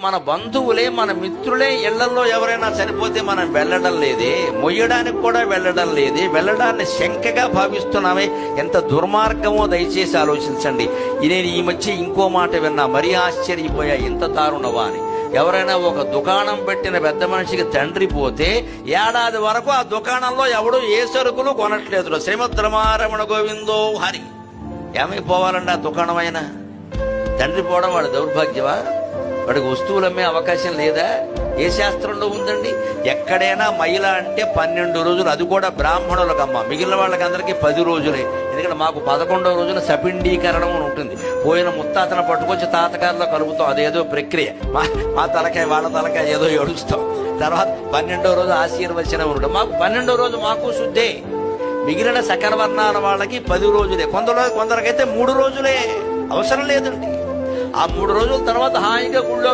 మన బంధువులే, మన మిత్రులే ఇళ్లలో ఎవరైనా చనిపోతే మనం వెళ్ళడం లేదే, మొయ్యడానికి కూడా వెళ్ళడం లేదే, వెళ్ళడాన్ని శంకగా భావిస్తున్నామే. ఎంత దుర్మార్గమో దయచేసి ఆలోచించండి. నేను ఈ మధ్య ఇంకో మాట విన్నా, మరీ ఆశ్చర్యపోయా, ఇంత దారుణవా అని. ఎవరైనా ఒక దుకాణం పెట్టిన పెద్ద మనిషికి తండ్రి పోతే ఏడాది వరకు ఆ దుకాణంలో ఎవడు ఏ సరుకులు కొనట్లేదు. శ్రీమద్ రమారమణ గోవిందో హరి. ఏమైపోవాలండి ఆ దుకాణం అయినా? తండ్రి పోవడం వాడు దౌర్భాగ్యమా? వాడికి వస్తువులు అమ్మే అవకాశం లేదా? ఏ శాస్త్రంలో ఉందండి? ఎక్కడైనా మహిళ అంటే 12 రోజులు, అది కూడా బ్రాహ్మణులకమ్మ. మిగిలిన వాళ్ళకి అందరికీ 10 రోజులే. ఎందుకంటే మాకు 11వ రోజున సపిండీకరణం అని ఉంటుంది. పోయిన ముత్తాతను పట్టుకొచ్చి తాతగారిలో కలుపుతాం. అదేదో ప్రక్రియ. మా తలకాయ వాళ్ళ తలకాయ ఏదో ఏడుస్తాం. తర్వాత 12వ రోజు ఆశీర్వచనం ఉండడం. మాకు 12వ రోజు మాకు శుద్ధే. మిగిలిన సకల వర్ణాల వాళ్ళకి 10 రోజులే. కొందరికైతే 3 రోజులే. అవసరం లేదండి. ఆ 3 రోజుల తర్వాత హాయిగా గుళ్ళో